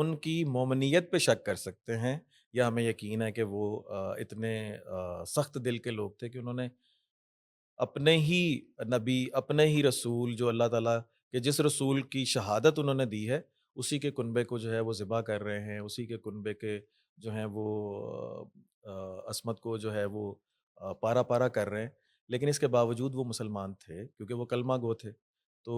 ان کی مومنیت پہ شک کر سکتے ہیں، یا ہمیں یقین ہے کہ وہ اتنے سخت دل کے لوگ تھے کہ انہوں نے اپنے ہی نبی، اپنے ہی رسول، جو اللہ تعالیٰ کے جس رسول کی شہادت انہوں نے دی ہے، اسی کے کنبے کو جو ہے وہ ذبح کر رہے ہیں، اسی کے کنبے کے جو ہیں وہ عصمت کو جو ہے وہ پارا پارا کر رہے ہیں۔ لیکن اس کے باوجود وہ مسلمان تھے کیونکہ وہ کلمہ گو تھے، تو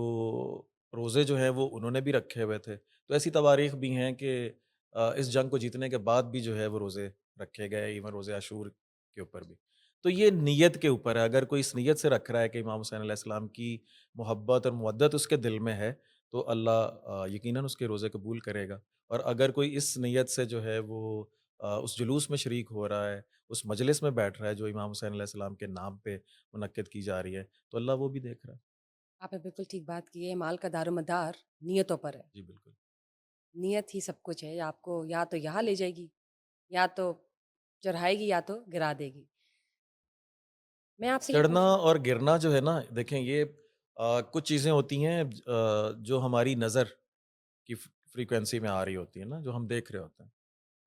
روزے جو ہیں وہ انہوں نے بھی رکھے ہوئے تھے۔ تو ایسی تواریخ بھی ہیں کہ اس جنگ کو جیتنے کے بعد بھی جو ہے وہ روزے رکھے گئے، ایون روزے عاشور کے اوپر بھی۔ تو یہ نیت کے اوپر ہے، اگر کوئی اس نیت سے رکھ رہا ہے کہ امام حسین علیہ السلام کی محبت اور مودت اس کے دل میں ہے، تو اللہ یقیناً اس کے روزے قبول کرے گا۔ اور اگر کوئی اس نیت سے جو ہے وہ اس جلوس میں شریک ہو رہا ہے، اس مجلس میں بیٹھ رہا ہے جو امام حسین علیہ السلام کے نام پہ منعقد کی جا رہی ہے، تو اللہ وہ بھی دیکھ رہا ہے۔ آپ نے بالکل ٹھیک بات کی ہے، مال کا دار و مدار نیتوں پر ہے۔ جی بالکل۔ نیت ہی سب کچھ ہے، آپ کو یا تو یہاں لے جائے گی، یا تو چڑھائے گی، یا تو گرا دے گی۔ میں آپ سے یہ چڑھنا پوچھنا اور گرنا جو ہے نا، دیکھیں یہ کچھ چیزیں ہوتی ہیں جو ہماری نظر کی فریکوینسی میں آ رہی ہوتی ہیں نا، جو ہم دیکھ رہے ہوتے ہیں۔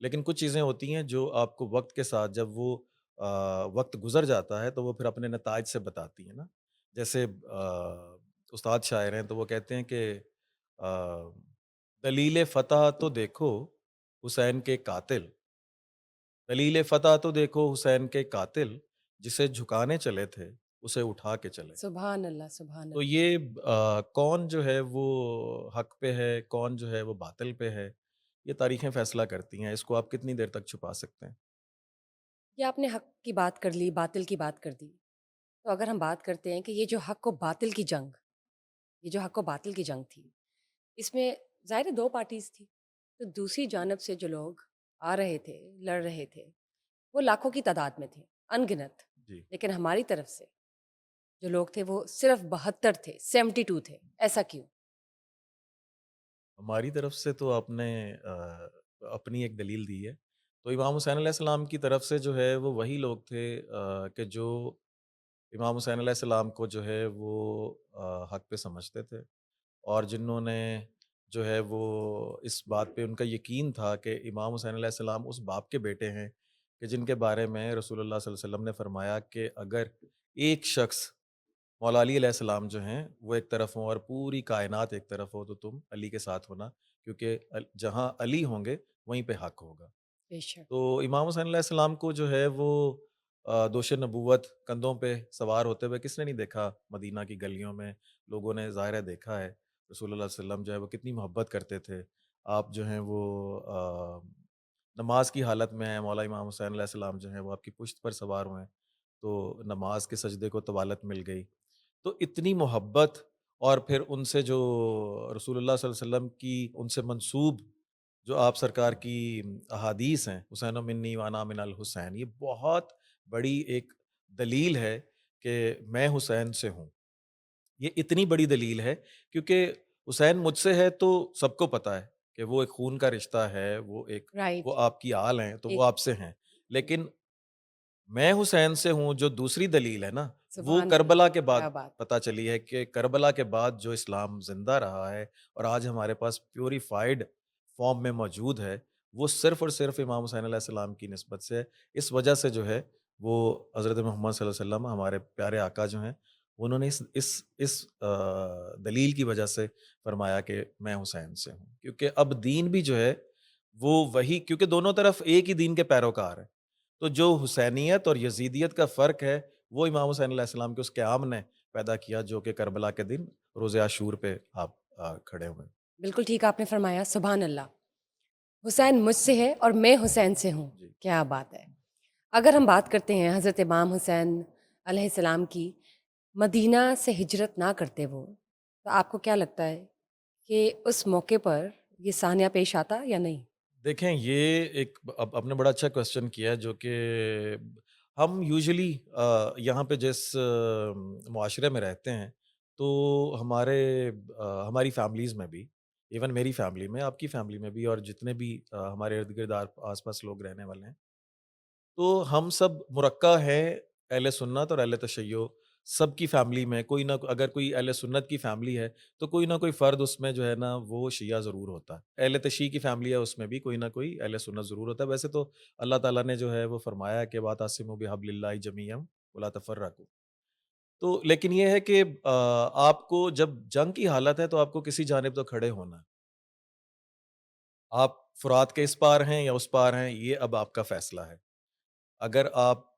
لیکن کچھ چیزیں ہوتی ہیں جو آپ کو وقت کے ساتھ جب وہ وقت گزر جاتا ہے تو وہ پھر اپنے نتائج سے بتاتی ہیں نا۔ جیسے استاد شاعر ہیں تو وہ کہتے ہیں کہ آ، دلیل فتح تو دیکھو حسین کے قاتل، دلیل فتح تو دیکھو حسین کے قاتل، جسے جھکانے چلے تھے اسے اٹھا کے چلے۔ سبحان اللہ، سبحان تو اللہ۔ یہ کون جو ہے وہ حق پہ ہے، کون جو ہے وہ باطل پہ ہے، یہ تاریخیں فیصلہ کرتی ہیں۔ اس کو آپ کتنی دیر تک چھپا سکتے ہیں؟ یہ آپ نے حق کی بات کر لی، باطل کی بات کر دی، تو اگر ہم بات کرتے ہیں کہ یہ جو حق و باطل کی جنگ، یہ جو حق و باطل کی جنگ تھی، اس میں ظاہر ہے دو پارٹیز تھی، تو دوسری جانب سے جو لوگ آ رہے تھے، لڑ رہے تھے، وہ لاکھوں کی تعداد میں تھے، ان گنت۔ جی، لیکن ہماری طرف سے جو لوگ تھے وہ صرف 72 تھے، 72 تھے، ایسا کیوں؟ ہماری طرف سے تو آپ نے اپنی ایک دلیل دی ہے۔ تو امام حسین علیہ السلام کی طرف سے جو ہے وہ وہی لوگ تھے کہ جو امام حسین علیہ السلام کو جو ہے وہ حق پہ سمجھتے تھے، اور جنہوں نے جو ہے وہ اس بات پہ ان کا یقین تھا کہ امام حسین علیہ السلام اس باپ کے بیٹے ہیں کہ جن کے بارے میں رسول اللہ صلی اللہ علیہ وسلم نے فرمایا کہ اگر ایک شخص مولا علی علیہ السلام جو ہیں وہ ایک طرف ہوں اور پوری کائنات ایک طرف ہو، تو تم علی کے ساتھ ہونا، کیونکہ جہاں علی ہوں گے وہیں پہ حق ہوگا۔ بے شک۔ تو امام حسین علیہ السلام کو جو ہے وہ دوش نبوت کندھوں پہ سوار ہوتے ہوئے کس نے نہیں دیکھا؟ مدینہ کی گلیوں میں لوگوں نے ظاہر ہے دیکھا ہے۔ رسول اللہ صلی اللہ علیہ وسلم جو ہے وہ کتنی محبت کرتے تھے۔ آپ جو ہیں وہ نماز کی حالت میں ہیں، مولا امام حسین علیہ السلام جو ہیں وہ آپ کی پشت پر سوار ہوئے ہیں، تو نماز کے سجدے کو طوالت مل گئی۔ تو اتنی محبت، اور پھر ان سے جو رسول اللہ صلی اللہ علیہ وسلم کی ان سے منسوب جو آپ سرکار کی احادیث ہیں، حسین منی وانا من الحسین، یہ بہت بڑی ایک دلیل ہے کہ میں حسین سے ہوں۔ یہ اتنی بڑی دلیل ہے کیونکہ حسین مجھ سے ہے تو سب کو پتہ ہے کہ وہ ایک خون کا رشتہ ہے، وہ رائٹ۔ آپ کی آل ہیں تو وہ ایک آپ سے ہیں۔ لیکن میں حسین سے ہوں جو دوسری دلیل ہے نا، وہ سبحان اللہ، کربلا کے بعد کیا بات! پتہ چلی ہے کہ کربلا کے بعد جو اسلام زندہ رہا ہے اور آج ہمارے پاس پیوریفائڈ فارم میں موجود ہے، وہ صرف اور صرف امام حسین علیہ السلام کی نسبت سے ہے۔ اس وجہ سے جو ہے وہ حضرت محمد صلی اللہ علیہ وسلم ہمارے پیارے آقا جو ہیں، انہوں نے اس دلیل کی وجہ سے فرمایا کہ میں حسین سے ہوں، کیونکہ اب دین بھی جو ہے وہ وہی، کیونکہ دونوں طرف ایک ہی دین کے پیروکار ہیں۔ تو جو حسینیت اور یزیدیت کا فرق ہے وہ امام حسین علیہ السلام کے اس قیام نے پیدا کیا، جو کہ کربلا کے دن روز عاشور پہ آپ کھڑے ہوئے۔ بالکل ٹھیک آپ نے فرمایا، سبحان اللہ۔ حسین مجھ سے ہے اور میں حسین سے ہوں، جی، کیا بات ہے! اگر ہم بات کرتے ہیں حضرت امام حسین علیہ السلام کی، مدینہ سے ہجرت نہ کرتے وہ، تو آپ کو کیا لگتا ہے کہ اس موقع پر یہ سانحہ پیش آتا یا نہیں؟ دیکھیں یہ ایک اب آپ نے بڑا اچھا کوشچن کیا ہے، جو کہ ہم یوزلی یہاں پہ جس معاشرے میں رہتے ہیں، تو ہماری فیملیز میں بھی، ایون میری فیملی میں، آپ کی فیملی میں بھی، اور جتنے بھی ہمارے ارد گرد آس پاس لوگ رہنے والے ہیں، تو ہم سب مرکہ ہیں اہل سنت اور اہل تشیع سب کی فیملی میں کوئی نہ اگر کوئی اہل سنت کی فیملی ہے تو کوئی نہ کوئی فرد اس میں جو ہے نا وہ شیعہ ضرور ہوتا ہے، اہل تشیع کی فیملی ہے اس میں بھی کوئی نہ کوئی اہل سنت ضرور ہوتا ہے۔ ویسے تو اللہ تعالیٰ نے جو ہے وہ فرمایا ہے کہ وَاعْتَصِمُوا بِحَبْلِ اللَّهِ جَمِيعًا وَلَا تَفَرَّقُوا۔ تو لیکن یہ ہے کہ آپ کو جب جنگ کی حالت ہے تو آپ کو کسی جانب تو کھڑے ہونا ہے۔ آپ فرات کے اس پار ہیں یا اس پار ہیں، یہ اب آپ کا فیصلہ ہے۔ اگر آپ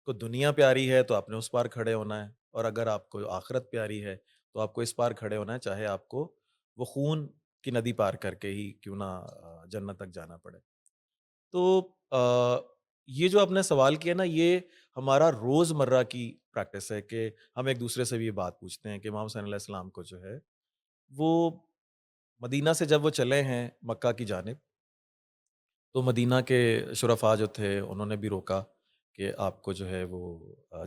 کو دنیا پیاری ہے تو آپ نے اس پار کھڑے ہونا ہے، اور اگر آپ کو آخرت پیاری ہے تو آپ کو اس پار کھڑے ہونا ہے، چاہے آپ کو وہ خون کی ندی پار کر کے ہی کیوں نہ جنت تک جانا پڑے۔ تو یہ جو آپ نے سوال کیا نا، یہ ہمارا روزمرہ کی پریکٹس ہے کہ ہم ایک دوسرے سے بھی یہ بات پوچھتے ہیں کہ امام حسین علیہ السلام کو جو ہے وہ مدینہ سے جب وہ چلے ہیں مکہ کی جانب، تو مدینہ کے شرفاء جو تھے انہوں نے بھی روکا کہ آپ کو جو ہے وہ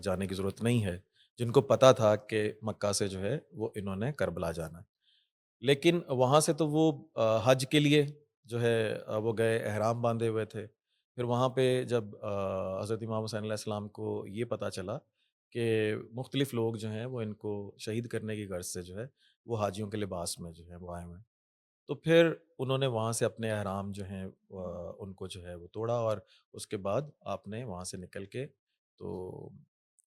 جانے کی ضرورت نہیں ہے، جن کو پتہ تھا کہ مکہ سے جو ہے وہ انہوں نے کربلا جانا ہے۔ لیکن وہاں سے تو وہ حج کے لیے جو ہے وہ گئے، احرام باندھے ہوئے تھے۔ پھر وہاں پہ جب حضرت امام حسین علیہ السلام کو یہ پتہ چلا کہ مختلف لوگ جو ہیں وہ ان کو شہید کرنے کی غرض سے جو ہے وہ حاجیوں کے لباس میں جو ہے وہ آئے ہوئے ہیں، تو پھر انہوں نے وہاں سے اپنے احرام جو ہیں ان کو جو ہے وہ توڑا، اور اس کے بعد آپ نے وہاں سے نکل کے تو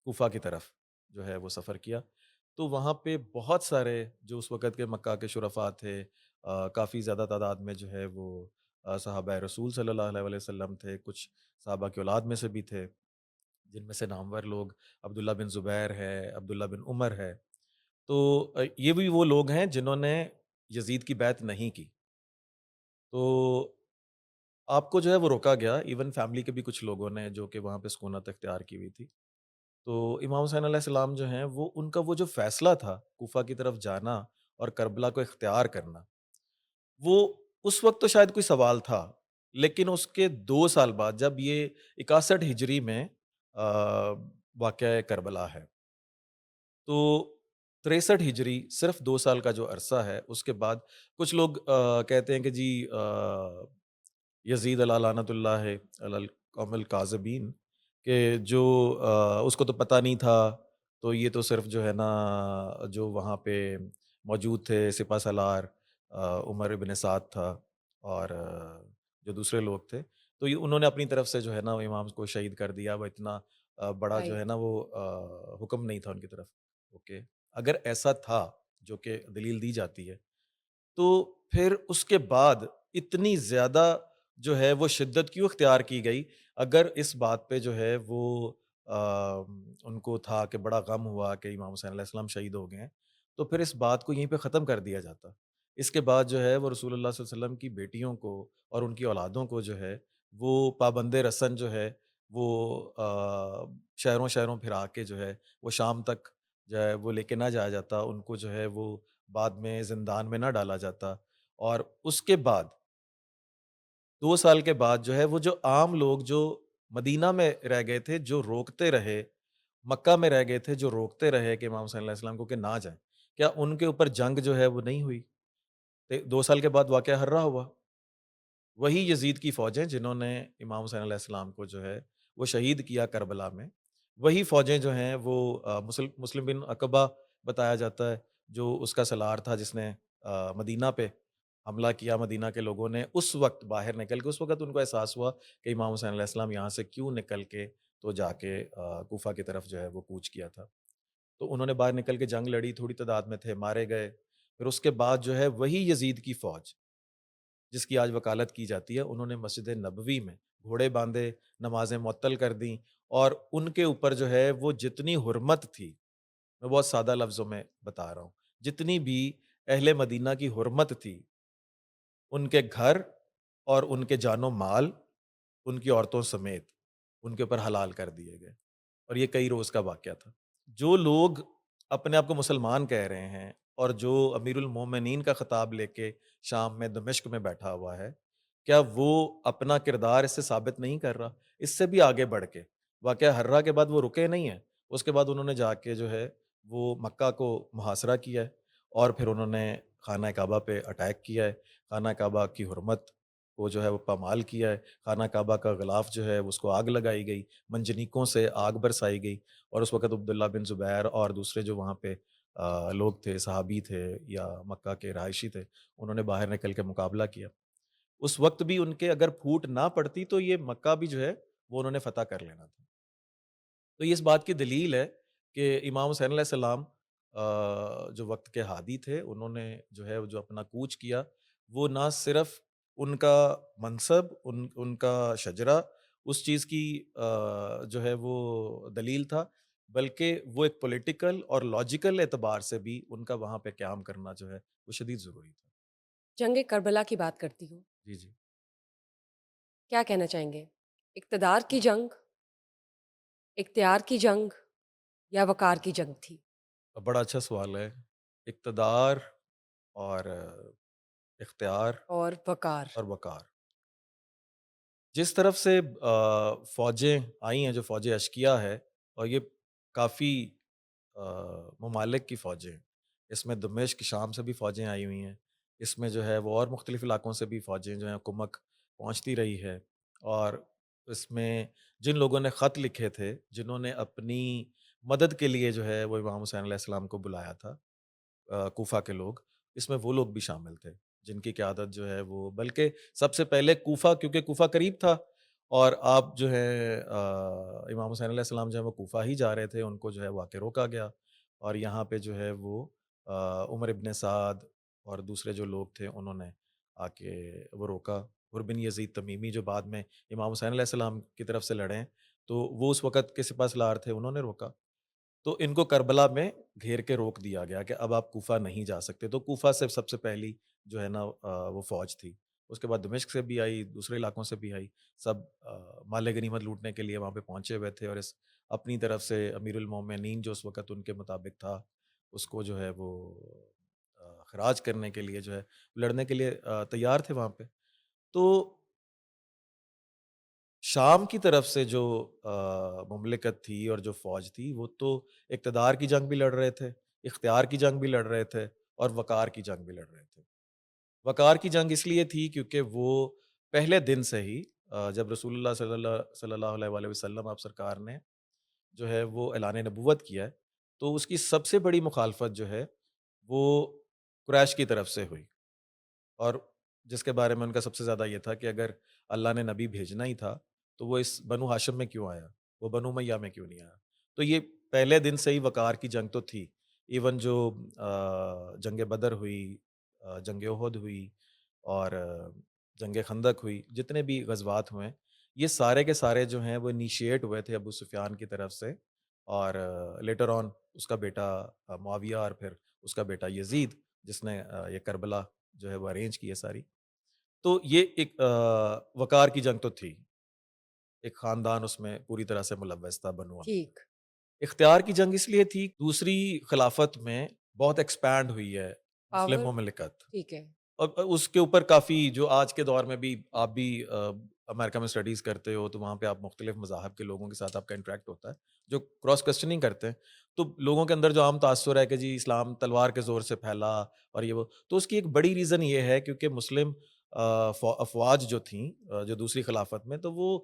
کوفہ کی طرف جو ہے وہ سفر کیا۔ تو وہاں پہ بہت سارے جو اس وقت کے مکہ کے شرفاء تھے، کافی زیادہ تعداد میں جو ہے وہ صحابہ رسول صلی اللہ علیہ وسلم تھے، کچھ صحابہ کی اولاد میں سے بھی تھے، جن میں سے نامور لوگ عبداللہ بن زبیر ہے، عبداللہ بن عمر ہے۔ تو یہ بھی وہ لوگ ہیں جنہوں نے یزید کی بیعت نہیں کی۔ تو آپ کو جو ہے وہ روکا گیا، ایون فیملی کے بھی کچھ لوگوں نے جو کہ وہاں پہ سکونت اختیار کی ہوئی تھی۔ تو امام حسین علیہ السلام جو ہیں وہ ان کا وہ جو فیصلہ تھا کوفہ کی طرف جانا اور کربلا کو اختیار کرنا، وہ اس وقت تو شاید کوئی سوال تھا، لیکن اس کے 2 سال بعد جب یہ 61 ہجری میں واقعہ کربلا ہے، تو 63 ہجری صرف 2 سال کا جو عرصہ ہے اس کے بعد کچھ لوگ کہتے ہیں کہ جی یزید علیہ لعنت اللہ علی القوم الکاذبین، کہ جو اس کو تو پتہ نہیں تھا، تو یہ تو صرف جو ہے نا جو وہاں پہ موجود تھے سپہ سالار عمر ابن سعد تھا، اور جو دوسرے لوگ تھے، تو یہ انہوں نے اپنی طرف سے جو ہے نا وہ امام کو شہید کر دیا، وہ اتنا بڑا جو رائٹ، ہے نا وہ حکم نہیں تھا ان کی طرف۔ اوکے، اگر ایسا تھا جو کہ دلیل دی جاتی ہے، تو پھر اس کے بعد اتنی زیادہ جو ہے وہ شدت کیوں اختیار کی گئی؟ اگر اس بات پہ جو ہے وہ ان کو تھا کہ بڑا غم ہوا کہ امام حسین علیہ السلام شہید ہو گئے ہیں، تو پھر اس بات کو یہیں پہ ختم کر دیا جاتا۔ اس کے بعد جو ہے وہ رسول اللہ صلی اللہ علیہ وسلم کی بیٹیوں کو اور ان کی اولادوں کو جو ہے وہ پابند رسن جو ہے وہ شہروں شہروں پھرا کے جو ہے وہ شام تک جو ہے وہ لے کے نہ جایا جاتا، ان کو جو ہے وہ بعد میں زندان میں نہ ڈالا جاتا، اور اس کے بعد 2 سال کے بعد جو ہے وہ جو عام لوگ جو مدینہ میں رہ گئے تھے، جو روکتے رہے، مکہ میں رہ گئے تھے جو روکتے رہے کہ امام صلی اللہ علیہ وسلم کو کہ نہ جائیں، کیا ان کے اوپر جنگ جو ہے وہ نہیں ہوئی؟ 2 سال کے بعد واقعہ ہررا ہوا۔ وہی یزید کی فوجیں جنہوں نے امام حسین علیہ السلام کو جو ہے وہ شہید کیا کربلا میں، وہی فوجیں جو ہیں وہ مسلم بن عقبہ بتایا جاتا ہے جو اس کا سالار تھا، جس نے مدینہ پہ حملہ کیا، مدینہ کے لوگوں نے اس وقت باہر نکل کے، اس وقت ان کو احساس ہوا کہ امام حسین علیہ السلام یہاں سے کیوں نکل کے تو جا کے کوفہ کی طرف جو ہے وہ کوچ کیا تھا، تو انہوں نے باہر نکل کے جنگ لڑی، تھوڑی تعداد میں تھے، مارے گئے۔ پھر اس کے بعد جو ہے وہی یزید کی فوج جس کی آج وکالت کی جاتی ہے، انہوں نے مسجد نبوی میں گھوڑے باندھے، نمازیں معطل کر دیں، اور ان کے اوپر جو ہے وہ جتنی حرمت تھی، میں بہت سادہ لفظوں میں بتا رہا ہوں، جتنی بھی اہل مدینہ کی حرمت تھی، ان کے گھر اور ان کے جان و مال، ان کی عورتوں سمیت ان کے اوپر حلال کر دیے گئے، اور یہ کئی روز کا واقعہ تھا۔ جو لوگ اپنے آپ کو مسلمان کہہ رہے ہیں اور جو امیر المومنین کا خطاب لے کے شام میں دمشق میں بیٹھا ہوا ہے، کیا وہ اپنا کردار اس سے ثابت نہیں کر رہا؟ اس سے بھی آگے بڑھ کے واقعہ ہررا کے بعد وہ رکے نہیں ہیں، اس کے بعد انہوں نے جا کے جو ہے وہ مکہ کو محاصرہ کیا ہے، اور پھر انہوں نے خانہ کعبہ پہ اٹیک کیا ہے، خانہ کعبہ کی حرمت کو جو ہے وہ پامال کیا ہے، خانہ کعبہ کا غلاف جو ہے اس کو آگ لگائی گئی، منجنیقوں سے آگ برسائی گئی، اور اس وقت عبداللہ بن زبیر اور دوسرے جو وہاں پہ لوگ تھے، صحابی تھے یا مکہ کے رہائشی تھے، انہوں نے باہر نکل کے مقابلہ کیا۔ اس وقت بھی ان کے اگر پھوٹ نہ پڑتی تو یہ مکہ بھی جو ہے وہ انہوں نے فتح کر لینا تھا۔ تو یہ اس بات کی دلیل ہے کہ امام حسین علیہ السلام جو وقت کے ہادی تھے، انہوں نے جو ہے جو اپنا کوچ کیا، وہ نہ صرف ان کا منصب، ان کا شجرہ اس چیز کی جو ہے وہ دلیل تھا، بلکہ وہ ایک پولیٹیکل اور لاجیکل اعتبار سے بھی ان کا وہاں پہ قیام کرنا جو ہے وہ شدید ضروری تھا۔ جنگ کربلا کی بات کرتی ہوں، جی جی۔ کیا کہنا چاہیں گے؟ اقتدار کی جنگ، اختیار کی جنگ یا وقار کی جنگ تھی؟ بڑا اچھا سوال ہے۔ اقتدار اور اختیار اور وقار؟ اور وقار، جس طرف سے فوجیں آئی ہیں، جو فوج اشکیہ ہے، اور یہ کافی ممالک کی فوجیں ہیں، اس میں دمشق شام سے بھی فوجیں آئی ہوئی ہیں، اس میں جو ہے وہ اور مختلف علاقوں سے بھی فوجیں جو ہیں کمک پہنچتی رہی ہے، اور اس میں جن لوگوں نے خط لکھے تھے، جنہوں نے اپنی مدد کے لیے جو ہے وہ امام حسین علیہ السلام کو بلایا تھا، کوفہ کے لوگ، اس میں وہ لوگ بھی شامل تھے جن کی قیادت جو ہے وہ، بلکہ سب سے پہلے کوفہ، کیونکہ کوفہ قریب تھا، اور آپ جو ہے امام حسین علیہ السلام جو ہے وہ کوفہ ہی جا رہے تھے، ان کو جو ہے وہ آ کے روکا گیا، اور یہاں پہ جو ہے وہ عمر ابن سعد اور دوسرے جو لوگ تھے انہوں نے آ کے وہ روکا۔ عمر بن یزید تمیمی جو بعد میں امام حسین علیہ السلام کی طرف سے لڑے ہیں، تو وہ اس وقت کے سپہ سالار تھے، انہوں نے روکا، تو ان کو کربلا میں گھیر کے روک دیا گیا کہ اب آپ کوفہ نہیں جا سکتے۔ تو کوفہ سے سب سے پہلی جو ہے نا وہ فوج تھی، اس کے بعد دمشق سے بھی آئی، دوسرے علاقوں سے بھی آئی، سب مال غنیمت لوٹنے کے لیے وہاں پہ پہنچے ہوئے تھے، اور اس اپنی طرف سے امیر المومنین جو اس وقت ان کے مطابق تھا، اس کو جو ہے وہ خراج کرنے کے لیے جو ہے لڑنے کے لیے تیار تھے وہاں پہ۔ تو شام کی طرف سے جو مملکت تھی اور جو فوج تھی، وہ تو اقتدار کی جنگ بھی لڑ رہے تھے، اختیار کی جنگ بھی لڑ رہے تھے، اور وقار کی جنگ بھی لڑ رہے تھے۔ وقار کی جنگ اس لیے تھی کیونکہ وہ پہلے دن سے ہی جب رسول اللہ صلی اللہ علیہ وآلہ وسلم آپ سرکار نے جو ہے وہ اعلان نبوت کیا ہے، تو اس کی سب سے بڑی مخالفت جو ہے وہ قریش کی طرف سے ہوئی، اور جس کے بارے میں ان کا سب سے زیادہ یہ تھا کہ اگر اللہ نے نبی بھیجنا ہی تھا تو وہ اس بنو ہاشم میں کیوں آیا، وہ بنو امیہ میں کیوں نہیں آیا؟ تو یہ پہلے دن سے ہی وقار کی جنگ تو تھی۔ ایون جو جنگ بدر ہوئی، جنگ احد ہوئی، اور جنگ خندق ہوئی، جتنے بھی غزوات ہوئے، یہ سارے کے سارے جو ہیں وہ انیشیٹ ہوئے تھے ابو سفیان کی طرف سے، اور لیٹر آن اس کا بیٹا معاویہ، اور پھر اس کا بیٹا یزید، جس نے یہ کربلا جو ہے وہ ارینج کی ہے ساری۔ تو یہ ایک وقار کی جنگ تو تھی، ایک خاندان اس میں پوری طرح سے ملوث تھا، بنو امیہ۔ ٹھیک، اختیار کی جنگ اس لیے تھی، دوسری خلافت میں بہت ایکسپینڈ ہوئی ہے مسلم پاور، مملکت، ٹھیک ہے، اور اس کے اوپر کافی جو آج کے دور میں بھی آپ بھی امریکہ میں اسٹڈیز کرتے ہو، تو وہاں پہ آپ مختلف مذاہب کے لوگوں کے ساتھ آپ کا انٹریکٹ ہوتا ہے، جو کراس کوسچننگ کرتے ہیں، تو لوگوں کے اندر جو عام تاثر ہے کہ جی اسلام تلوار کے زور سے پھیلا، اور یہ وہ، تو اس کی ایک بڑی ریزن یہ ہے کیونکہ مسلم افواج جو تھیں جو دوسری خلافت میں، تو وہ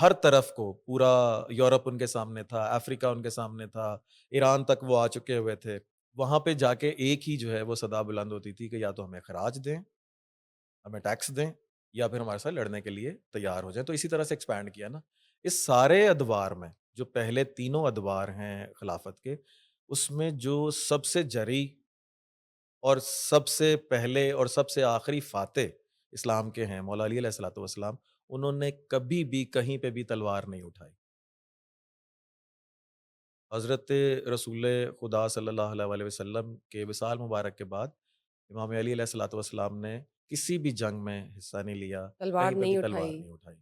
ہر طرف کو پورا یورپ ان کے سامنے تھا، افریقہ ان کے سامنے تھا، ایران تک وہ آ چکے ہوئے تھے، وہاں پہ جا کے ایک ہی جو ہے وہ صدا بلند ہوتی تھی کہ یا تو ہمیں خراج دیں، ہمیں ٹیکس دیں، یا پھر ہمارے ساتھ لڑنے کے لیے تیار ہو جائیں۔ تو اسی طرح سے ایکسپینڈ کیا نا، اس سارے ادوار میں جو پہلے تینوں ادوار ہیں خلافت کے، اس میں جو سب سے جری اور سب سے پہلے اور سب سے آخری فاتح اسلام کے ہیں مولا علی علیہ الصلوۃ والسلام، انہوں نے کبھی بھی کہیں پہ بھی تلوار نہیں اٹھائی۔ حضرت رسول خدا صلی اللہ علیہ وآلہ وسلم کے وصال مبارک کے بعد امام علی علیہ الصلوۃ والسلام نے کسی بھی جنگ میں حصہ نہیں لیا، تلوار کہیں پہ بھی نہیں تلوار اٹھائی، نہیں اٹھائی۔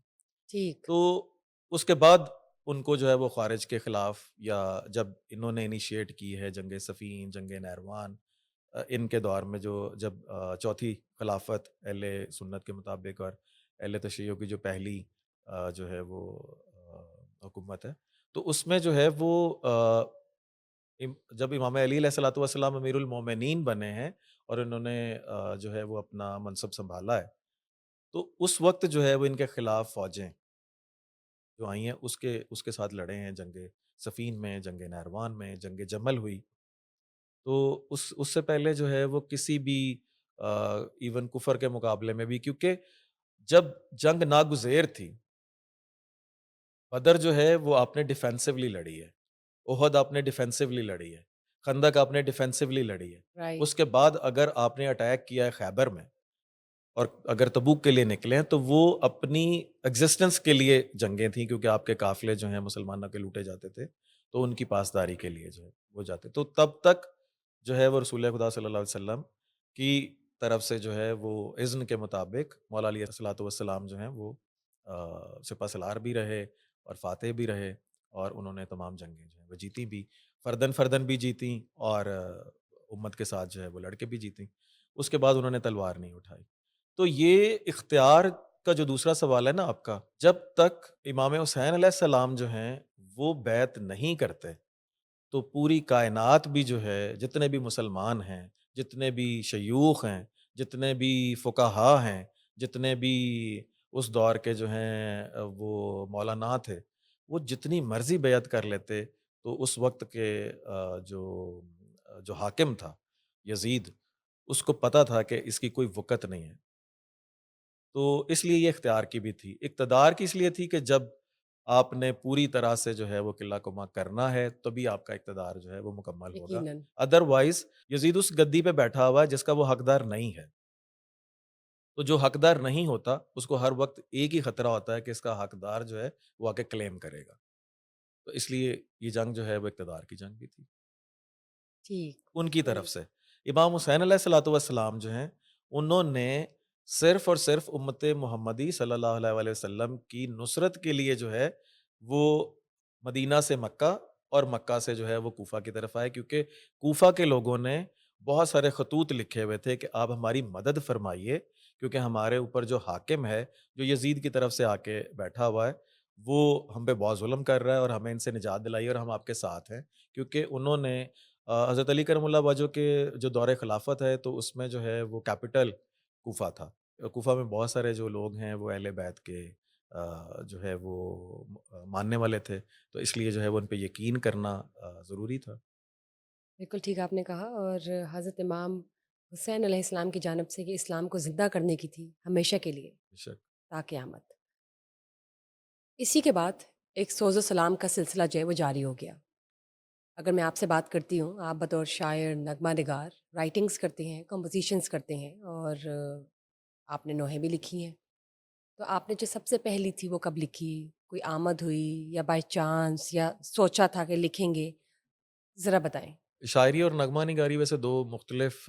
ٹھیک، تو اس کے بعد ان کو جو ہے وہ خارج کے خلاف، یا جب انہوں نے انیشیٹ کی ہے جنگ صفین، جنگ نیروان، ان کے دور میں جو جب چوتھی خلافت اہل سنت کے مطابق اور اہل تشیع کی جو پہلی جو ہے وہ حکومت ہے، تو اس میں جو ہے وہ جب امام علی علیہ الصلوۃ والسلام امیر المومنین بنے ہیں اور انہوں نے جو ہے وہ اپنا منصب سنبھالا ہے، تو اس وقت جو ہے وہ ان کے خلاف فوجیں جو آئی ہیں اس کے ساتھ لڑے ہیں، جنگ صفین میں، جنگ نہروان میں، جنگ جمل ہوئی۔ تو اس سے پہلے جو ہے وہ کسی بھی ایون کفر کے مقابلے میں بھی، کیونکہ جب جنگ ناگزیر تھی، بدر جو ہے وہ آپ نے ڈیفینسولی لڑی ہے، احد آپ نے ڈیفینسولی لڑی ہے، خندق آپ نے ڈیفینسولی لڑی ہے۔ رائٹ، اس کے بعد اگر آپ نے اٹیک کیا ہے خیبر میں اور اگر تبوک کے لیے نکلے ہیں، تو وہ اپنی ایگزسٹنس کے لیے جنگیں تھیں، کیونکہ آپ کے قافلے جو ہیں مسلمانوں کے لوٹے جاتے تھے، تو ان کی پاسداری کے لیے جو ہے وہ جاتے، تو تب تک جو ہے وہ رسول خدا صلی اللہ علیہ وسلم کی طرف سے جو ہے وہ اذن کے مطابق مولا علیہ الصلوۃ والسلام جو ہیں وہ سپہ سالار بھی رہے اور فاتح بھی رہے، اور انہوں نے تمام جنگیں جو ہیں وہ جیتی بھی، فردن فردن بھی جیتیں، اور امت کے ساتھ جو ہے وہ لڑ کے بھی جیتیں۔ اس کے بعد انہوں نے تلوار نہیں اٹھائی۔ تو یہ اختیار کا جو دوسرا سوال ہے نا آپ کا، جب تک امام حسین علیہ السلام جو ہیں وہ بیعت نہیں کرتے، تو پوری کائنات بھی جو ہے، جتنے بھی مسلمان ہیں، جتنے بھی شیوخ ہیں، جتنے بھی فقہا ہیں، جتنے بھی اس دور کے جو ہیں وہ مولانا تھے، وہ جتنی مرضی بیعت کر لیتے، تو اس وقت کے جو حاکم تھا یزید، اس کو پتہ تھا کہ اس کی کوئی وقت نہیں ہے، تو اس لیے یہ اختیار کی بھی تھی، اقتدار کی اس لیے تھی کہ جب آپ نے پوری طرح سے جو ہے وہ قلعہ کما کرنا ہے، تبھی آپ کا اقتدار جو ہے وہ مکمل ہوگا، یقیناً، ادروائز یزید اس گدی پہ بیٹھا ہوا ہے جس کا وہ حقدار نہیں ہے، تو جو حقدار نہیں ہوتا اس کو ہر وقت ایک ہی خطرہ ہوتا ہے کہ اس کا حقدار جو ہے وہ آ کے کلیم کرے گا، تو اس لیے یہ جنگ جو ہے وہ اقتدار کی جنگ بھی تھی ٹھیک، ان کی تو طرف سے۔ امام حسین علیہ الصلوۃ والسلام جو ہیں، انہوں نے صرف اور صرف امت محمدی صلی اللہ علیہ وآلہ وسلم کی نصرت کے لیے جو ہے وہ مدینہ سے مکہ اور مکہ سے جو ہے وہ کوفہ کی طرف آئے، کیونکہ کوفہ کے لوگوں نے بہت سارے خطوط لکھے ہوئے تھے کہ آپ ہماری مدد فرمائیے، کیونکہ ہمارے اوپر جو حاکم ہے، جو یزید کی طرف سے آ کے بیٹھا ہوا ہے، وہ ہم پہ بہت ظلم کر رہا ہے، اور ہمیں ان سے نجات دلائیے، اور ہم آپ کے ساتھ ہیں، کیونکہ انہوں نے حضرت علی کرم اللہ وجہ کے جو دور خلافت ہے، تو اس میں جو ہے وہ کیپٹل کوفہ تھا۔ کوفہ میں بہت سارے جو لوگ ہیں وہ اہل بیت کے جو ہے وہ ماننے والے تھے، تو اس لیے جو ہے وہ ان پہ یقین کرنا ضروری تھا۔ بالکل ٹھیک آپ نے کہا، اور حضرت امام حسین علیہ السلام کی جانب سے کہ اسلام کو زندہ کرنے کی تھی ہمیشہ کے لیے، بے شک۔ تا قیامت۔ اسی کے بعد ایک سوز و سلام کا سلسلہ جو ہے وہ جاری ہو گیا۔ اگر میں آپ سے بات کرتی ہوں، آپ بطور شاعر، نغمہ نگار، رائٹنگز کرتے ہیں، کمپوزیشنز کرتے ہیں، اور آپ نے نوحیں بھی لکھی ہیں، تو آپ نے جو سب سے پہلی تھی وہ کب لکھی؟ کوئی آمد ہوئی یا بائی چانس یا سوچا تھا کہ لکھیں گے؟ ذرا بتائیں۔ شاعری اور نغمہ نگاری ویسے دو مختلف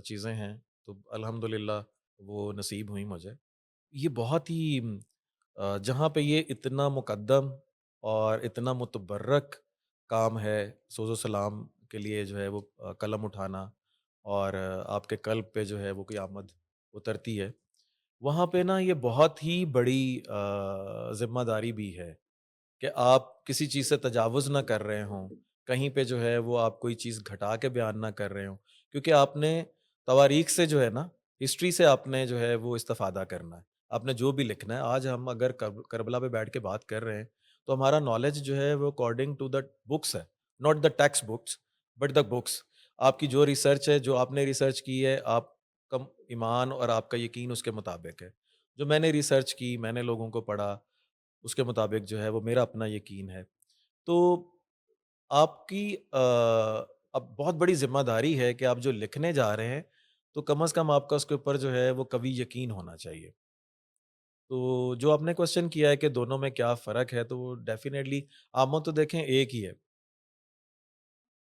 چیزیں ہیں، تو الحمدللہ وہ نصیب ہوئی مجھے۔ یہ بہت ہی جہاں پہ یہ اتنا مقدم اور اتنا متبرک کام ہے، سوز و سلام کے لیے جو ہے وہ قلم اٹھانا، اور آپ کے قلب پہ جو ہے وہ قیامت اترتی ہے، وہاں پہ نا یہ بہت ہی بڑی ذمہ داری بھی ہے کہ آپ کسی چیز سے تجاوز نہ کر رہے ہوں، کہیں پہ جو ہے وہ آپ کوئی چیز گھٹا کے بیان نہ کر رہے ہوں، کیونکہ آپ نے تواریخ سے جو ہے نا، ہسٹری سے آپ نے جو ہے وہ استفادہ کرنا ہے، آپ نے جو بھی لکھنا ہے۔ آج ہم اگر کربلا پہ بیٹھ کے بات کر رہے ہیں، تو ہمارا نالج جو ہے وہ اکارڈنگ ٹو دا بکس ہے، not the text books but the books. آپ کی جو ریسرچ ہے، جو آپ نے ریسرچ کی ہے، آپ کا ایمان اور آپ کا یقین اس کے مطابق ہے۔ جو میں نے ریسرچ کی، میں نے لوگوں کو پڑھا، اس کے مطابق جو ہے وہ میرا اپنا یقین ہے۔ تو آپ کی اب بہت بڑی ذمہ داری ہے کہ آپ جو لکھنے جا رہے ہیں، تو کم از کم آپ کا اس کے اوپر جو ہے وہ قوی یقین ہونا چاہیے۔ تو جو آپ نے کوشچن کیا ہے کہ دونوں میں کیا فرق ہے، تو وہ ڈیفینیٹلی آمد تو دیکھیں ایک ہی ہے۔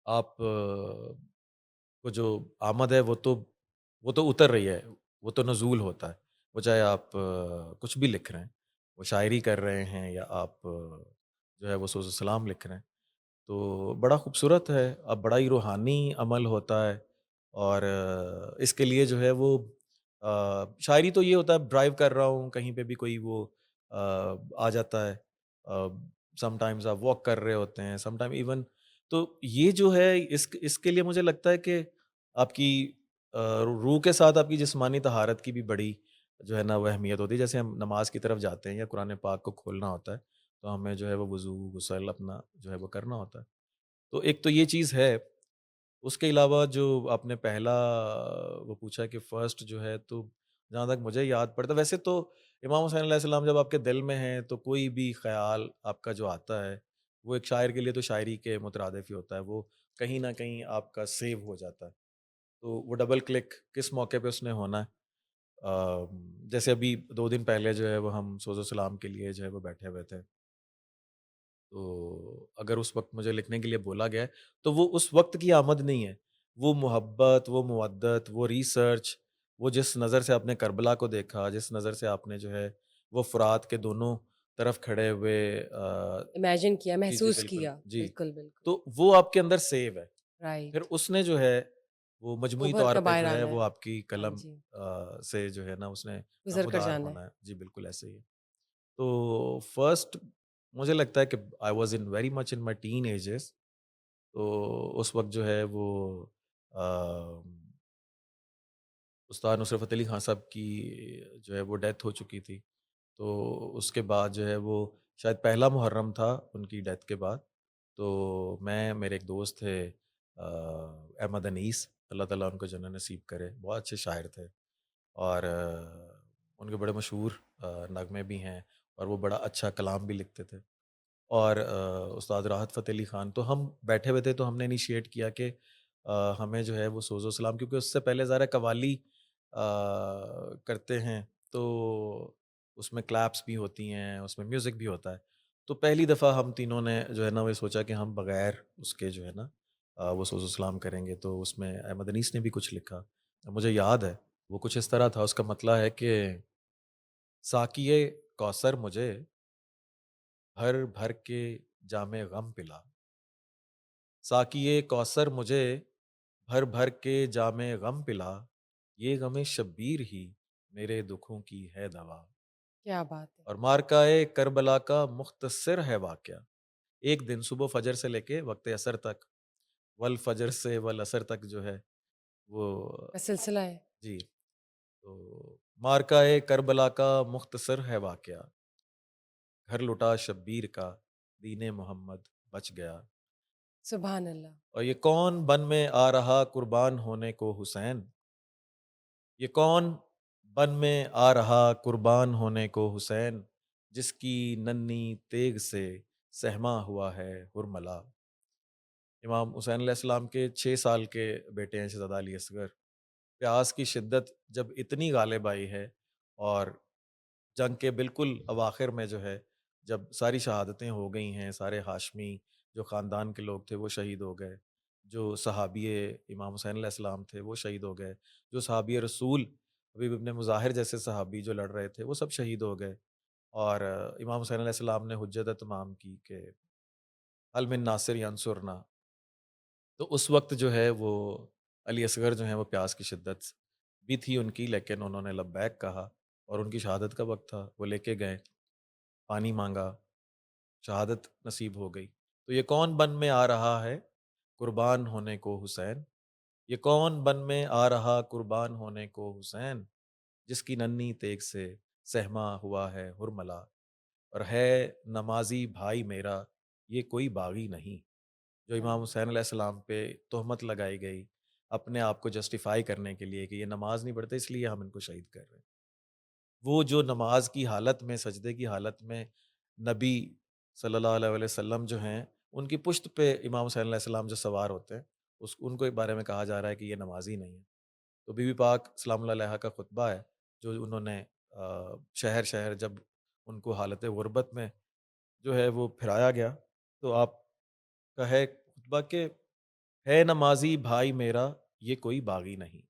آپ کو جو آمد ہے وہ تو اتر رہی ہے، وہ تو نزول ہوتا ہے، وہ چاہے آپ کچھ بھی لکھ رہے ہیں، وہ شاعری کر رہے ہیں یا آپ جو ہے وہ سوز و سلام لکھ رہے ہیں، تو بڑا خوبصورت ہے، اب بڑا ہی روحانی عمل ہوتا ہے، اور اس کے لیے جو ہے وہ شاعری تو یہ ہوتا ہے ڈرائیو کر رہا ہوں کہیں پہ بھی کوئی وہ آ جاتا ہے، سم ٹائمز آپ واک کر رہے ہوتے ہیں، سم ٹائم ایون، تو یہ جو ہے اس کے لیے مجھے لگتا ہے کہ آپ کی روح کے ساتھ آپ کی جسمانی طہارت کی بھی بڑی جو ہے نا وہ اہمیت ہوتی ہے. جیسے ہم نماز کی طرف جاتے ہیں یا قرآن پاک کو کھولنا ہوتا ہے تو ہمیں جو ہے وہ وضو غسل اپنا جو ہے وہ کرنا ہوتا ہے. تو ایک تو یہ چیز ہے. اس کے علاوہ جو آپ نے پہلا وہ پوچھا کہ فرسٹ جو ہے تو جہاں تک مجھے یاد پڑتا ہے ویسے تو امام حسین علیہ السلام جب آپ کے دل میں ہیں تو کوئی بھی خیال آپ کا جو آتا ہے وہ ایک شاعر کے لیے تو شاعری کے مترادف ہی ہوتا ہے. وہ کہیں نہ کہیں آپ کا سیو ہو جاتا ہے. تو وہ ڈبل کلک کس موقع پہ اس نے ہونا ہے. جیسے ابھی 2 دن پہلے جو ہے وہ ہم سوز و سلام کے لیے جو ہے وہ بیٹھے ہوئے تھے. تو اگر اس وقت مجھے لکھنے کے لیے بولا گیا ہے تو وہ اس وقت کی آمد نہیں ہے. وہ محبت، وہ مودت، وہ ریسرچ، وہ جس نظر سے آپ نے کربلا کو دیکھا، جس نظر سے آپ نے جو ہے وہ فرات کے دونوں طرف کھڑے ہوئے امیجن کیا، جی جی محسوس بالکل کیا، جی. بالکل، بالکل، تو وہ آپ کے اندر سیو ہے. پھر رائٹ، اس نے جو ہے وہ مجموعی ابھر طور کر پہ باہر جو ہے آنا ہے، وہ آپ کی ہاں قلم جی، سے جو ہے نا اس نے گزر کر نمودار جانا ہے، ہونا ہے. جی بالکل ایسے ہی ہے. تو فرسٹ مجھے لگتا ہے کہ I was in very much in my teen ages. تو اس وقت جو ہے وہ استاد نصرت فتح علی خان صاحب کی جو ہے وہ ڈیتھ ہو چکی تھی. تو اس کے بعد جو ہے وہ شاید پہلا محرم تھا ان کی ڈیتھ کے بعد. تو میں میرے ایک دوست تھے احمد انیس، اللہ تعالیٰ ان کو جنت نصیب کرے، بہت اچھے شاعر تھے. اور ان کے بڑے مشہور نغمے بھی ہیں اور وہ بڑا اچھا کلام بھی لکھتے تھے. اور استاد راحت فتح علی خان تو ہم بیٹھے ہوئے تھے تو ہم نے انیشیٹ کیا کہ ہمیں جو ہے وہ سوز و سلام کیونکہ اس سے پہلے ظاہر ہے قوالی کرتے ہیں تو اس میں کلیپس بھی ہوتی ہیں، اس میں میوزک بھی ہوتا ہے. تو پہلی دفعہ ہم تینوں نے جو ہے نا وہ سوچا کہ ہم بغیر اس کے جو ہے نا وہ سوز و سلام کریں گے. تو اس میں احمد انیس نے بھی کچھ لکھا، مجھے یاد ہے وہ کچھ اس طرح تھا. اس کا مطلب ہے کہ ساقیے کوثر مجھے بھر بھر کے جام غم پلا، ساقیے کوثر مجھے بھر بھر کے جام غم پلا، یہ غم شبیر ہی میرے دکھوں کی ہے دوا. کیا بات ہے! اور مارکائے کربلا کا مختصر ہے واقعہ. ایک دن صبح فجر سے لے کے وقت عصر تک، والفجر سے والعصر تک جو ہے وہ کا سلسلہ ہے، جی. تو مارکائے کربلا کا مختصر ہے واقعہ، گھر لٹا شبیر کا دین محمد بچ گیا. سبحان اللہ، اور یہ کون بن میں آ رہا قربان ہونے کو حسین، یہ کون بن میں آ رہا قربان ہونے کو حسین، جس کی ننھی تیغ سے سہما ہوا ہے ہرملا. امام حسین علیہ السلام کے 6 سال کے بیٹے ہیں شہزادہ علی اصغر. پیاس کی شدت جب اتنی غالب آئی ہے اور جنگ کے بالکل اواخر میں جو ہے جب ساری شہادتیں ہو گئی ہیں، سارے ہاشمی جو خاندان کے لوگ تھے وہ شہید ہو گئے، جو صحابی امام حسین علیہ السلام تھے وہ شہید ہو گئے، جو صحابی رسول حبیب ابن مظاہر جیسے صحابی جو لڑ رہے تھے وہ سب شہید ہو گئے. اور امام حسین علیہ السلام نے حجت تمام کی کہ حل من ناصر ینصرنا. تو اس وقت جو ہے وہ علی اصغر جو ہیں وہ پیاس کی شدت بھی تھی ان کی، لیکن انہوں نے لبیک کہا اور ان کی شہادت کا وقت تھا، وہ لے کے گئے، پانی مانگا، شہادت نصیب ہو گئی. تو یہ کون بن میں آ رہا ہے قربان ہونے کو حسین، یہ کون بن میں آ رہا قربان ہونے کو حسین، جس کی ننھی تیغ سے سہما ہوا ہے ہرملا. اور ہے نمازی بھائی میرا یہ کوئی باغی نہیں. جو امام حسین علیہ السلام پہ تہمت لگائی گئی اپنے آپ کو جسٹیفائی کرنے کے لیے کہ یہ نماز نہیں پڑھتے اس لیے ہم ان کو شہید کر رہے ہیں. وہ جو نماز کی حالت میں، سجدے کی حالت میں نبی صلی اللہ علیہ وسلم جو ہیں ان کی پشت پہ امام حسین علیہ السلام جو سوار ہوتے ہیں ان کو بارے میں کہا جا رہا ہے کہ یہ نمازی نہیں ہے. تو بی بی پاک سلام اللہ علیہ کا خطبہ ہے جو انہوں نے شہر شہر جب ان کو حالت غربت میں جو ہے وہ پھرایا گیا تو آپ کا ہے خطبہ کہ ہے نمازی بھائی میرا یہ کوئی باغی نہیں،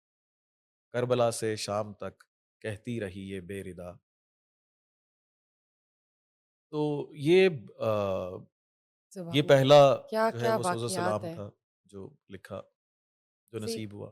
کربلا سے شام تک کہتی رہی یہ بے ردا. تو یہ سبحان اللہ، پہلا جو ہے کیا-کیا وہ سوز و واقعات سلام ہیں! تھا جو لکھا، جو سی نصیب ہوا.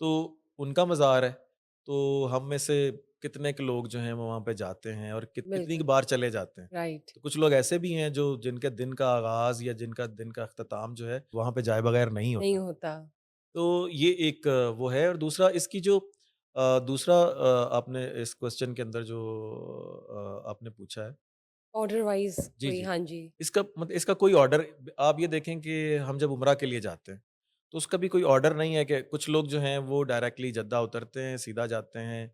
تو ان کا مزار ہے، تو ہم میں سے کتنے کے لوگ جو ہیں وہ وہاں پہ جاتے ہیں اور کتنی بالکل، بار چلے جاتے ہیں۔ رائٹ، تو کچھ لوگ ایسے بھی ہیں جو جن کے دن کا آغاز یا جن کا دن کا اختتام جو ہے وہاں پہ جائے بغیر نہیں نہیں ہوتا۔ ہوتا۔ تو یہ ایک وہ ہے، اور دوسرا اس کی جو دوسرا آپ نے اس کوسچن کے اندر جو آپ نے پوچھا ہے، آرڈر وائز جی، کوئی جی، ہاں جی، اس کا مطلب اس کا کوئی آرڈر آپ یہ دیکھیں کہ ہم جب عمرہ کے لیے جاتے ہیں تو اس کا بھی کوئی آرڈر نہیں ہے کہ کچھ لوگ جو ہیں وہ ڈائریکٹلی جدہ اترتے ہیں، سیدھا جاتے ہیں،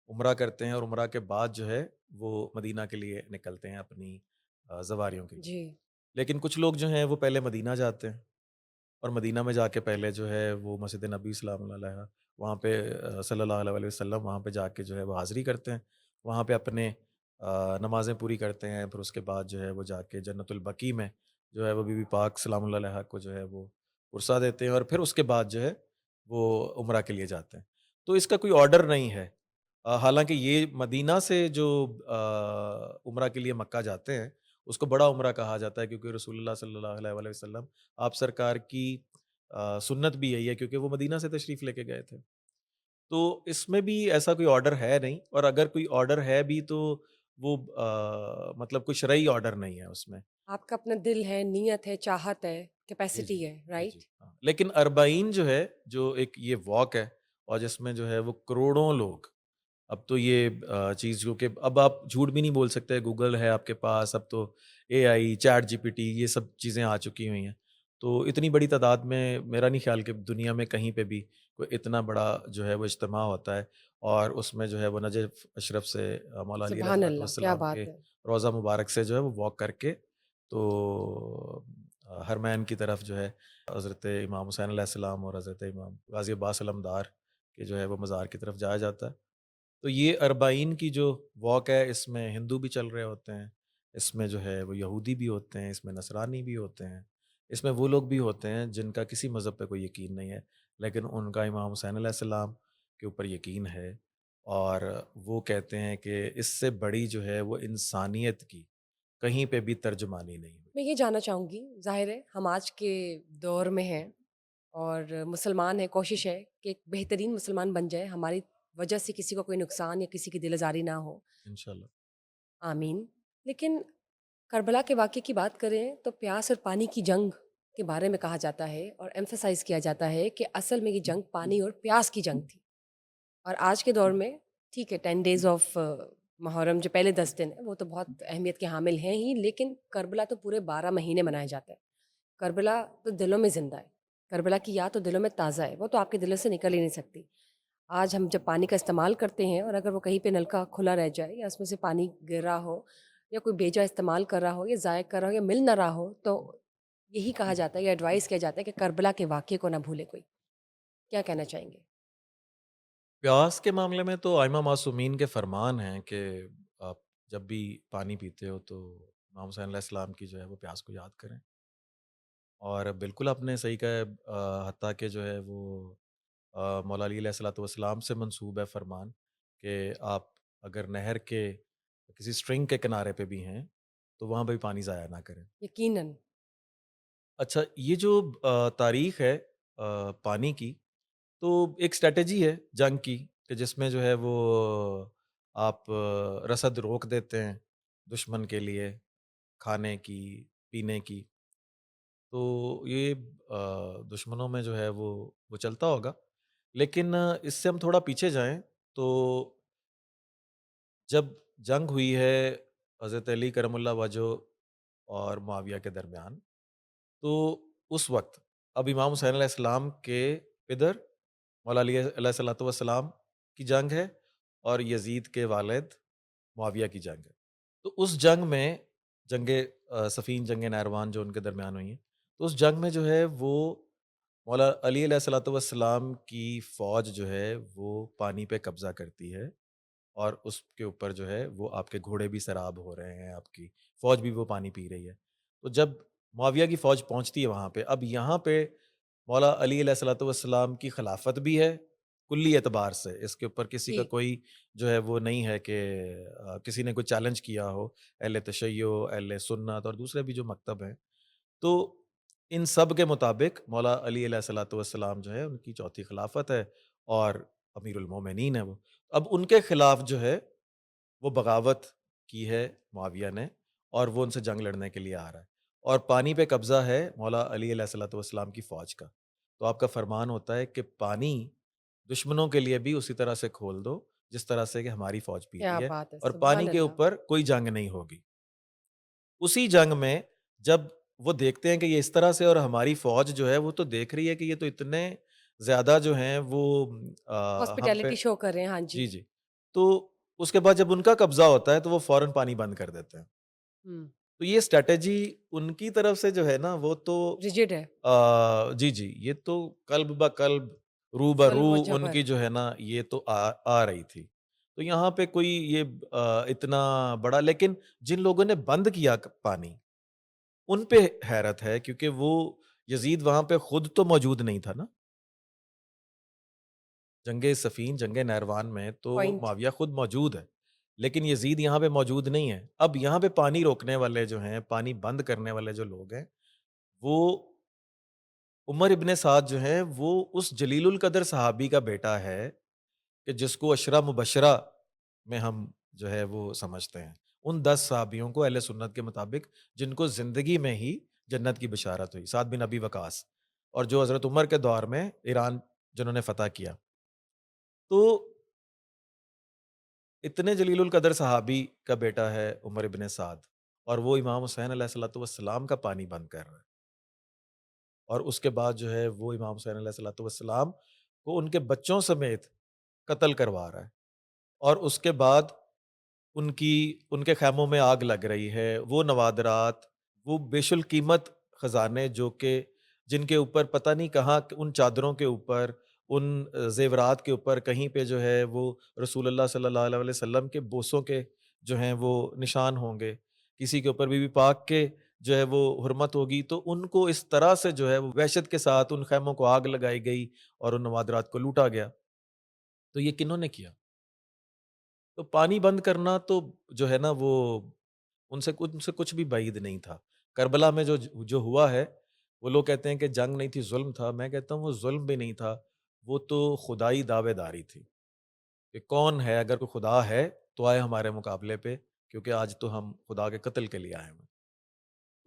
عمرہ کرتے ہیں اور عمرہ کے بعد جو ہے وہ مدینہ کے لیے نکلتے ہیں اپنی زواریوں کے لیے۔ جی، لیکن کچھ لوگ جو ہیں وہ پہلے مدینہ جاتے ہیں اور مدینہ میں جا کے پہلے جو ہے وہ مسجد نبی سلام اللہ علیہ وہاں پہ صلی اللہ علیہ وسلم وہاں پہ جا کے جو ہے وہ حاضری کرتے ہیں، وہاں پہ اپنے نمازیں پوری کرتے ہیں، پھر اس کے بعد جو ہے وہ جا کے جنت البقیع میں جو ہے وہ بی بی پاک سلام اللہ علیہ کو جو ہے وہ پرسا دیتے ہیں، اور پھر اس کے بعد جو ہے وہ عمرہ کے لیے جاتے ہیں۔ تو اس کا کوئی آرڈر نہیں ہے، حالانکہ یہ مدینہ سے جو عمرہ کے لیے مکہ جاتے ہیں اس کو بڑا عمرہ کہا جاتا ہے، کیونکہ رسول اللہ صلی اللہ علیہ وسلم آپ سرکار کی سنت بھی یہی ہے، کیونکہ وہ مدینہ سے تشریف لے کے گئے تھے۔ تو اس میں بھی ایسا کوئی آرڈر ہے نہیں، اور اگر کوئی آرڈر ہے بھی تو وہ مطلب کوئی شرعی آرڈر نہیں ہے اس میں۔ آپ کا اپنا دل ہے، نیت ہے، چاہت ہے، جی، جی، کیپیسٹی ہے، جی، جی، رائٹ؟ ہاں، لیکن اربعین جو ہے، جو ایک یہ واک ہے اور جس میں جو ہے وہ کروڑوں لوگ، اب تو یہ چیز جو کہ اب آپ جھوٹ بھی نہیں بول سکتے، گوگل ہے آپ کے پاس، اب تو اے آئی، چیٹ جی پی ٹی، یہ سب چیزیں آ چکی ہوئی ہیں، تو اتنی بڑی تعداد میں میرا نہیں خیال کہ دنیا میں کہیں پہ بھی کوئی اتنا بڑا جو ہے وہ اجتماع ہوتا ہے، اور اس میں جو ہے وہ نجف اشرف سے مولا علی علیہ سبحان الصلوۃ اللہ! کیا والسلام کے بات ہے! روضہ مبارک سے جو ہے وہ واک کر کے تو حرمین کی طرف جو ہے حضرت امام حسین علیہ السلام اور حضرت امام غازی عباس علمدار کے جو ہے وہ مزار کی طرف جایا جاتا ہے۔ تو یہ اربعین کی جو واک ہے اس میں ہندو بھی چل رہے ہوتے ہیں، اس میں جو ہے وہ یہودی بھی ہوتے ہیں، اس میں نصرانی بھی ہوتے ہیں، اس میں وہ لوگ بھی ہوتے ہیں جن کا کسی مذہب پہ کوئی یقین نہیں ہے، لیکن ان کا امام حسین علیہ السلام کے اوپر یقین ہے، اور وہ کہتے ہیں کہ اس سے بڑی جو ہے وہ انسانیت کی کہیں پہ بھی ترجمانی نہیں ہوئی۔ میں یہ جاننا چاہوں گی، ظاہر ہے ہم آج کے دور میں ہیں اور مسلمان ہیں، کوشش ہے کہ ایک بہترین مسلمان بن جائے، ہماری وجہ سے کسی کو کوئی نقصان یا کسی کی دل آزاری نہ ہو، انشاءاللہ۔ آمین۔ لیکن کربلا کے واقعے کی بات کریں تو پیاس اور پانی کی جنگ کے بارے میں کہا جاتا ہے اور ایمفسائز کیا جاتا ہے کہ اصل میں یہ جنگ پانی اور پیاس کی جنگ تھی، اور آج کے دور میں ٹھیک ہے 10 ڈیز آف محرم جو پہلے 10 دن ہیں وہ تو بہت اہمیت کے حامل ہیں ہی، لیکن کربلا تو پورے 12 مہینے منایا جاتا ہے۔ کربلا تو دلوں میں زندہ ہے، کربلا کی یاد تو دلوں میں تازہ ہے، وہ تو آپ کے دلوں سے نکل ہی نہیں سکتی۔ آج ہم جب پانی کا استعمال کرتے ہیں اور اگر وہ کہیں پہ نلکا کھلا رہ جائے یا اس میں سے پانی گر رہا ہو یا کوئی بیجا استعمال کر رہا ہو یا ضائع کر رہا ہو یا مل نہ رہا ہو، تو یہی کہا جاتا ہے یا ایڈوائز کیا جاتا ہے کہ کربلا کے واقعے کو نہ بھولے کوئی۔ کیا کہنا چاہیں گے؟ پیاس کے معاملے میں تو ائمہ معصومین کے فرمان ہیں کہ آپ جب بھی پانی پیتے ہو تو امام حسین علیہ السلام کی جو ہے وہ پیاس کو یاد کریں، اور بالکل آپ نے صحیح کہا ہے، حتیٰ کہ جو ہے وہ مولا علی علیہ الصلوۃ والسلام سے منسوب ہے فرمان کہ آپ اگر نہر کے کسی اسٹرنگ کے کنارے پہ بھی ہیں تو وہاں پہ بھی پانی ضائع نہ کریں۔ یقیناً۔ اچھا، یہ جو تاریخ ہے پانی کی، تو ایک اسٹریٹجی ہے جنگ کی کہ جس میں جو ہے وہ آپ رسد روک دیتے ہیں دشمن کے لیے، کھانے کی، پینے کی، تو یہ دشمنوں میں جو ہے وہ چلتا ہوگا، لیکن اس سے ہم تھوڑا پیچھے جائیں تو جب جنگ ہوئی ہے حضرت علی کرم اللہ وجہ اور معاویہ کے درمیان، تو اس وقت اب امام حسین علیہ السلام کے پدر مولا علی علیہ الصلوۃ والسلام کی جنگ ہے، اور یزید کے والد معاویہ کی جنگ ہے۔ تو اس جنگ میں جنگ صفین، جنگ نہروان جو ان کے درمیان ہوئی ہیں، تو اس جنگ میں جو ہے وہ مولا علی علیہ الصلوۃ والسلام کی فوج جو ہے وہ پانی پہ قبضہ کرتی ہے، اور اس کے اوپر جو ہے وہ آپ کے گھوڑے بھی سراب ہو رہے ہیں، آپ کی فوج بھی وہ پانی پی رہی ہے۔ تو جب معاویہ کی فوج پہنچتی ہے وہاں پہ، اب یہاں پہ مولا علی علیہ الصلوۃ والسلام کی خلافت بھی ہے کلی اعتبار سے، اس کے اوپر کسی کا جی، کوئی جو ہے وہ نہیں ہے کہ کسی نے کوئی چیلنج کیا ہو، اہل تشیع، اہل سنت اور دوسرے بھی جو مکتب ہیں، تو ان سب کے مطابق مولا علی علیہ الصلوۃ والسلام جو ہے ان کی چوتھی خلافت ہے، اور امیر المومنین ہیں وہ۔ اب ان کے خلاف جو ہے وہ بغاوت کی ہے معاویہ نے، اور وہ ان سے جنگ لڑنے کے لیے آ رہا ہے، اور پانی پہ قبضہ ہے مولا علی علیہ الصلوۃ والسلام کی فوج کا۔ تو آپ کا فرمان ہوتا ہے کہ پانی دشمنوں کے لیے بھی اسی طرح سے کھول دو جس طرح سے کہ ہماری فوج پی کیا رہی ہے، بات ہے! اور پانی سبحان کے اللہ! اوپر کوئی جنگ نہیں ہوگی۔ اسی جنگ میں جب وہ دیکھتے ہیں کہ یہ اس طرح سے، اور ہماری فوج جو ہے وہ تو دیکھ رہی ہے کہ یہ تو اتنے زیادہ جو ہیں وہ ہم پہ، ہاسپٹیلٹی شو کر رہے ہیں، ہاں جی۔ جی جی، تو اس کے بعد جب ان کا قبضہ ہوتا ہے تو وہ فوراً پانی بند کر دیتے ہیں۔ ہوں، تو یہ اسٹریٹجی ان کی طرف سے جو ہے نا وہ تو رجڈ ہے، جی جی، یہ تو قلب بہ قلب، رو بہ رو صلب و ان جبر۔ کی جو ہے نا یہ تو آ رہی تھی۔ تو یہاں پہ کوئی یہ اتنا بڑا، لیکن جن لوگوں نے بند کیا پانی، ان پہ حیرت ہے، کیونکہ وہ یزید وہاں پہ خود تو موجود نہیں تھا نا۔ جنگ صفین، جنگ نیروان میں تو پوائنٹ۔ معاویہ خود موجود ہے، لیکن یزید یہاں پہ موجود نہیں ہے۔ اب یہاں پہ پانی روکنے والے جو ہیں، پانی بند کرنے والے جو لوگ ہیں، وہ عمر ابن سعد جو ہیں، وہ اس جلیل القدر صحابی کا بیٹا ہے کہ جس کو عشرہ مبشرہ میں ہم جو ہے وہ سمجھتے ہیں، ان 10 صحابیوں کو اہل سنت کے مطابق جن کو زندگی میں ہی جنت کی بشارت ہوئی، سعد بن ابی وقاص، اور جو حضرت عمر کے دور میں ایران جنہوں نے فتح کیا۔ تو اتنے جلیل القدر صحابی کا بیٹا ہے عمر ابن سعد، اور وہ امام حسین علیہ الصلوۃ والسلام کا پانی بند کر رہا ہے، اور اس کے بعد جو ہے وہ امام حسین علیہ الصلوۃ والسلام کو ان کے بچوں سمیت قتل کروا رہا ہے، اور اس کے بعد ان کے خیموں میں آگ لگ رہی ہے، وہ نوادرات، وہ بیش القیمت خزانے جو کہ جن کے اوپر پتہ نہیں کہاں، ان چادروں کے اوپر، ان زیورات کے اوپر کہیں پہ جو ہے وہ رسول اللہ صلی اللہ علیہ وسلم کے بوسوں کے جو ہیں وہ نشان ہوں گے، کسی کے اوپر بی بی پاک کے جو ہے وہ حرمت ہوگی، تو ان کو اس طرح سے جو ہے وہ وحشت کے ساتھ ان خیموں کو آگ لگائی گئی اور ان نوادرات کو لوٹا گیا۔ تو یہ کنہوں نے کیا؟ تو پانی بند کرنا تو جو ہے نا وہ ان سے کچھ بھی بعید نہیں تھا۔ کربلا میں جو ہوا ہے، وہ لوگ کہتے ہیں کہ جنگ نہیں تھی، ظلم تھا۔ میں کہتا ہوں وہ ظلم بھی نہیں تھا، وہ تو خدائی دعوے داری تھی کہ کون ہے، اگر کوئی خدا ہے تو آئے ہمارے مقابلے پہ، کیونکہ آج تو ہم خدا کے قتل کے لیے آئے ہوئے ہیں۔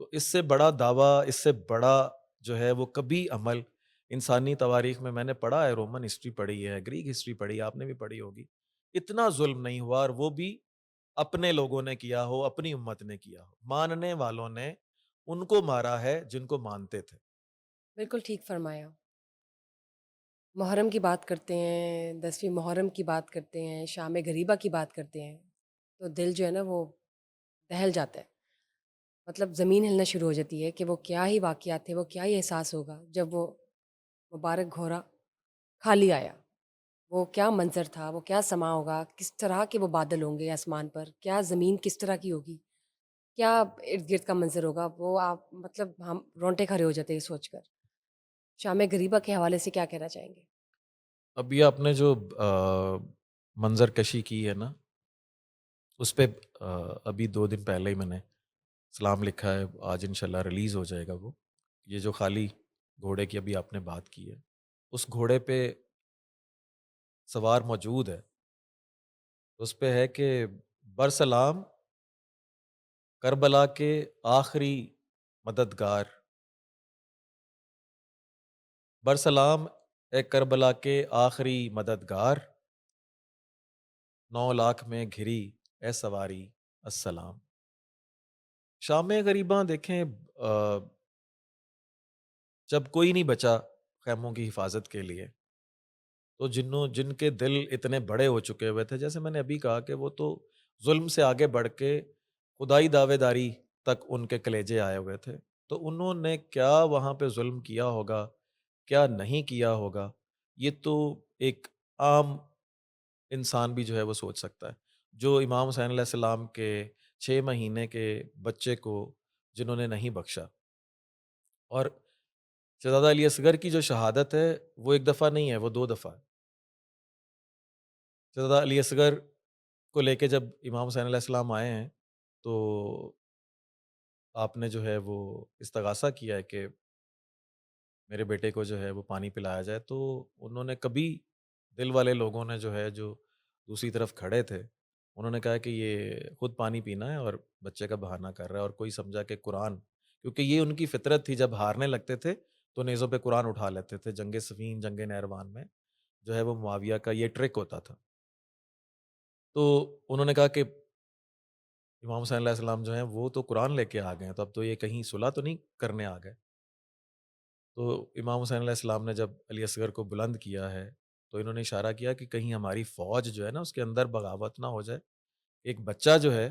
تو اس سے بڑا دعویٰ، اس سے بڑا جو ہے وہ کبھی عمل انسانی تواریخ میں نے پڑھا ہے، رومن ہسٹری پڑھی ہے، گریک ہسٹری پڑھی ہے، آپ نے بھی پڑھی ہوگی، اتنا ظلم نہیں ہوا، اور وہ بھی اپنے لوگوں نے کیا ہو، اپنی امت نے کیا ہو، ماننے والوں نے ان کو مارا ہے جن کو مانتے تھے۔ بالکل ٹھیک فرمایا۔ محرم کی بات کرتے ہیں، 10ویں محرم کی بات کرتے ہیں، شام غریبہ کی بات کرتے ہیں، تو دل جو ہے نا وہ دہل جاتا ہے۔ مطلب زمین ہلنا شروع ہو جاتی ہے کہ وہ کیا ہی واقعات تھے، وہ کیا ہی احساس ہوگا جب وہ مبارک گھوڑا خالی آیا۔ وہ کیا منظر تھا، وہ کیا سما ہوگا، کس طرح کے وہ بادل ہوں گے آسمان پر، کیا زمین کس طرح کی ہوگی، کیا ارد گرد کا منظر ہوگا، وہ آپ مطلب ہم رونٹے کھڑے ہو جاتے ہیں یہ سوچ کر۔ شام غریبہ کے حوالے سے کیا کہنا چاہیں گے؟ اب یہ آپ نے جو منظر کشی کی ہے نا، اس پہ ابھی 2 دن پہلے ہی میں نے سلام لکھا ہے، آج انشاءاللہ ریلیز ہو جائے گا وہ۔ یہ جو خالی گھوڑے کی ابھی آپ نے بات کی ہے، اس گھوڑے پہ سوار موجود ہے، اس پہ ہے کہ برسلام کربلا کے آخری مددگار، برسلام اے کربلا کے آخری مددگار، 9 لاکھ میں گھری اے سواری السلام۔ شام غریباں دیکھیں، جب کوئی نہیں بچا خیموں کی حفاظت کے لیے، تو جن کے دل اتنے بڑے ہو چکے ہوئے تھے، جیسے میں نے ابھی کہا کہ وہ تو ظلم سے آگے بڑھ کے خدائی دعوے داری تک ان کے کلیجے آئے ہوئے تھے، تو انہوں نے کیا وہاں پہ ظلم کیا ہوگا، کیا نہیں کیا ہوگا، یہ تو ایک عام انسان بھی جو ہے وہ سوچ سکتا ہے۔ جو امام حسین علیہ السلام کے 6 مہینے کے بچے کو جنہوں نے نہیں بخشا، اور شہزادہ علی اصغر کی جو شہادت ہے وہ 1 دفعہ نہیں ہے، وہ 2 دفعہ ہے۔ شہزادہ علی اصغر کو لے کے جب امام حسین علیہ السلام آئے ہیں، تو آپ نے جو ہے وہ استغاثہ کیا ہے کہ میرے بیٹے کو جو ہے وہ پانی پلایا جائے، تو انہوں نے کبھی دل والے لوگوں نے جو ہے جو دوسری طرف کھڑے تھے انہوں نے کہا کہ یہ خود پانی پینا ہے اور بچے کا بہانہ کر رہا ہے، اور کوئی سمجھا کہ قرآن، کیونکہ یہ ان کی فطرت تھی، جب ہارنے لگتے تھے تو نیزوں پہ قرآن اٹھا لیتے تھے۔ جنگ صفین، جنگ نہروان میں جو ہے وہ معاویہ کا یہ ٹرک ہوتا تھا۔ تو انہوں نے کہا کہ امام حسین علیہ السلام جو ہیں وہ تو قرآن لے کے آ گئے ہیں، تو اب تو یہ کہیں صلح تو نہیں کرنے آ گئے۔ تو امام حسین علیہ السلام نے جب علی اصغر کو بلند کیا ہے تو انہوں نے اشارہ کیا کہ کہیں ہماری فوج جو ہے نا اس کے اندر بغاوت نہ ہو جائے، ایک بچہ جو ہے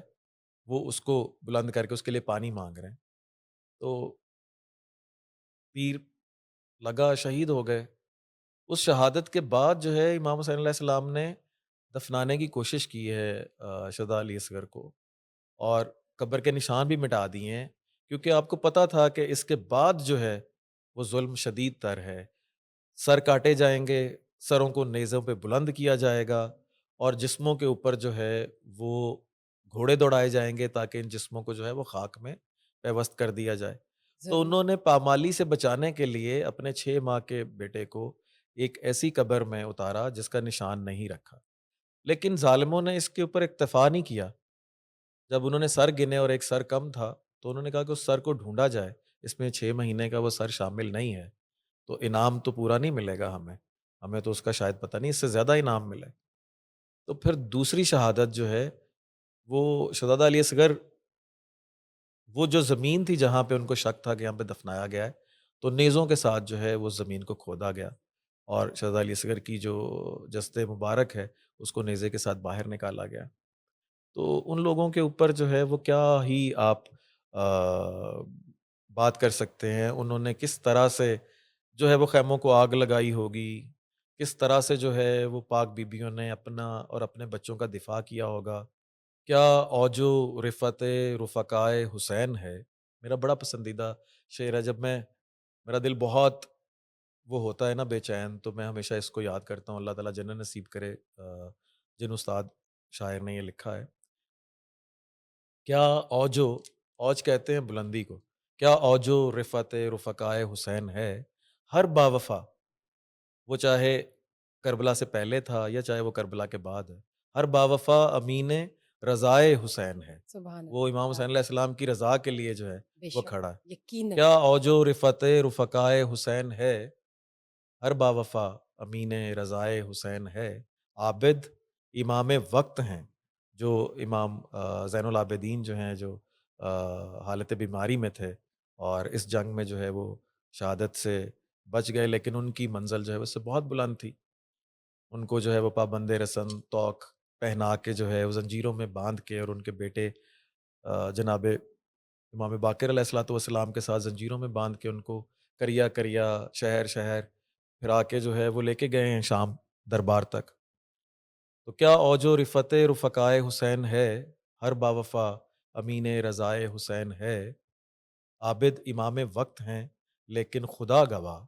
وہ اس کو بلند کر کے اس کے لیے پانی مانگ رہے ہیں، تو تیر لگا، شہید ہو گئے۔ اس شہادت کے بعد جو ہے امام حسین علیہ السلام نے دفنانے کی کوشش کی ہے شہداء علی اصغر کو، اور قبر کے نشان بھی مٹا دیے ہیں، کیونکہ آپ کو پتا تھا کہ اس کے بعد جو ہے وہ ظلم شدید تر ہے، سر کاٹے جائیں گے، سروں کو نیزوں پہ بلند کیا جائے گا، اور جسموں کے اوپر جو ہے وہ گھوڑے دوڑائے جائیں گے تاکہ ان جسموں کو جو ہے وہ خاک میں پیوست کر دیا جائے۔ تو ضرور۔ انہوں نے پامالی سے بچانے کے لیے اپنے 6 ماہ کے بیٹے کو ایک ایسی قبر میں اتارا جس کا نشان نہیں رکھا، لیکن ظالموں نے اس کے اوپر اکتفا نہیں کیا۔ جب انہوں نے سر گنے اور ایک سر کم تھا تو انہوں نے کہا کہ اس سر کو ڈھونڈا جائے، اس میں 6 مہینے کا وہ سر شامل نہیں ہے، تو انعام تو پورا نہیں ملے گا ہمیں، ہمیں تو اس کا شاید پتہ نہیں، اس سے زیادہ انعام ملے۔ تو پھر دوسری شہادت جو ہے وہ شہزادہ علی اصغر، وہ جو زمین تھی جہاں پہ ان کو شک تھا کہ یہاں پہ دفنایا گیا ہے، تو نیزوں کے ساتھ جو ہے وہ زمین کو کھودا گیا، اور شہزادہ علی اصغر کی جو جسد مبارک ہے اس کو نیزے کے ساتھ باہر نکالا گیا۔ تو ان لوگوں کے اوپر جو ہے وہ کیا ہی آپ آ، بات کر سکتے ہیں، انہوں نے کس طرح سے جو ہے وہ خیموں کو آگ لگائی ہوگی، کس طرح سے جو ہے وہ پاک بیبیوں نے اپنا اور اپنے بچوں کا دفاع کیا ہوگا۔ کیا اوجو رفت رفقائے حسین ہے، میرا بڑا پسندیدہ شعر ہے۔ جب میں، میرا دل بہت وہ ہوتا ہے نا بے چین، تو میں ہمیشہ اس کو یاد کرتا ہوں۔ اللہ تعالیٰ جنت نصیب کرے جن استاد شاعر نے یہ لکھا ہے۔ کیا اوجو، اوج کہتے ہیں بلندی کو، کیا اوجو رفت رفقائے حسین ہے، ہر باوفا، وہ چاہے کربلا سے پہلے تھا یا چاہے وہ کربلا کے بعد ہے، ہر باوفا امین رضائے حسین ہے، سبحان وہ اللہ، امام حسین علیہ السلام کی رضا کے لیے جو ہے بے وہ شک، کھڑا ہے۔ یقیناً۔ کیا اوجو رفت رفقائے حسین ہے، ہر باوفا امین رضائے حسین ہے، عابد امام وقت ہیں، جو امام زین العابدین جو ہیں، جو حالت بیماری میں تھے اور اس جنگ میں جو ہے وہ شہادت سے بچ گئے، لیکن ان کی منزل جو ہے اس سے بہت بلند تھی۔ ان کو جو ہے وہ پابند رسن توق پہنا کے جو ہے وہ زنجیروں میں باندھ کے، اور ان کے بیٹے جناب امام باقر علیہ الصلوۃ والسلام کے ساتھ زنجیروں میں باندھ کے ان کو کریا کریا، شہر شہر پھرا کے جو ہے وہ لے کے گئے ہیں شام دربار تک۔ تو کیا اوج و رفت رفقائے حسین ہے، ہر باوفا امین رضائے حسین ہے، عابد امام وقت ہیں لیکن خدا گواہ،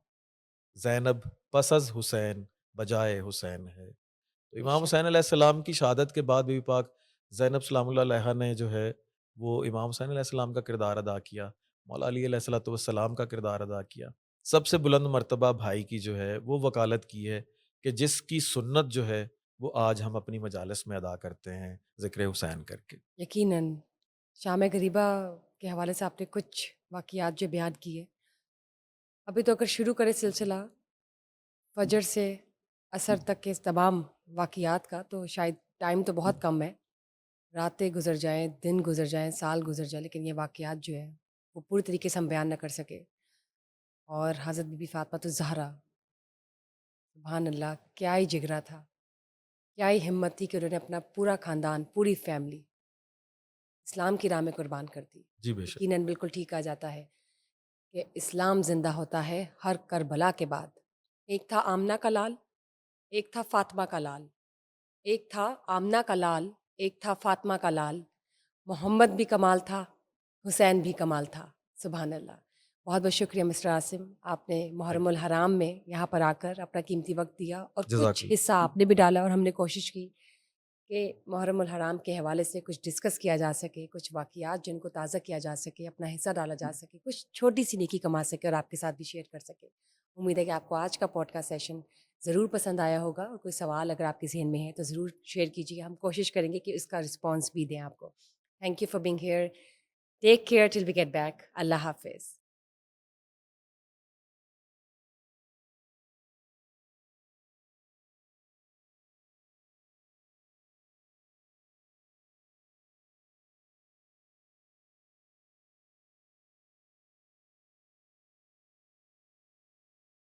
زینب پس از حسین بجائے حسین ہے۔ تو بے امام شک۔ حسین علیہ السلام کی شہادت کے بعد بی بی پاک زینب سلام اللہ علیہا نے جو ہے وہ امام حسین علیہ السلام کا کردار ادا کیا، مولا علی علیہ الصلوۃ والسلام کا کردار ادا کیا۔ سب سے بلند مرتبہ بھائی کی جو ہے وہ وکالت کی ہے کہ جس کی سنت جو ہے وہ آج ہم اپنی مجالس میں ادا کرتے ہیں ذکر حسین کر کے۔ یقیناً شام غریبہ کے حوالے سے آپ نے کچھ واقعات جو بیان کیے، ابھی تو اگر شروع کرے سلسلہ فجر سے عصر تک کے اس تمام واقعات کا تو شاید ٹائم تو بہت کم ہے، راتیں گزر جائیں، دن گزر جائیں، سال گزر جائیں، لیکن یہ واقعات جو ہے وہ پوری طریقے سے ہم بیان نہ کر سکے۔ اور حضرت بی بی فاطمہ الزہرا، سبحان اللہ، کیا ہی جگرا تھا، کیا ہی ہمت تھی کہ انہوں نے اپنا پورا خاندان، پوری فیملی اسلام کی راہ میں قربان کر دی۔ جی بے شک۔ یقیناً بالکل ٹھیک کہا جاتا ہے کہ اسلام زندہ ہوتا ہے ہر کربلا کے بعد۔ ایک تھا آمنہ کا لال، ایک تھا فاطمہ کا لال، ایک تھا آمنہ کا لال، ایک تھا فاطمہ کا لال، محمد بھی کمال تھا، حسین بھی کمال تھا۔ سبحان اللہ۔ بہت بہت شکریہ مسٹر عاصم، آپ نے تھینک محرم الحرام میں یہاں پر آ کر اپنا قیمتی وقت دیا، اور یو، جزاک کچھ حصہ آپ نے بھی ڈالا، اور ہم نے کوشش کی کہ محرم الحرام کے حوالے سے کچھ ڈسکس کیا جا سکے، کچھ واقعات جن کو تازہ کیا جا سکے، اپنا حصہ ڈالا جا سکے، کچھ چھوٹی سی نیکی کما سکے اور آپ کے ساتھ بھی شیئر کر سکے۔ امید ہے کہ آپ کو آج کا پوڈ کاسٹ سیشن ضرور پسند آیا ہوگا، اور کوئی سوال اگر آپ کے ذہن میں ہے تو ضرور شیئر کیجیے. ہم کوشش کریں گے کہ اس کا رسپانس بھی دیں آپ کو. Thank you for being here. Take care till we get back. اللہ حافظ.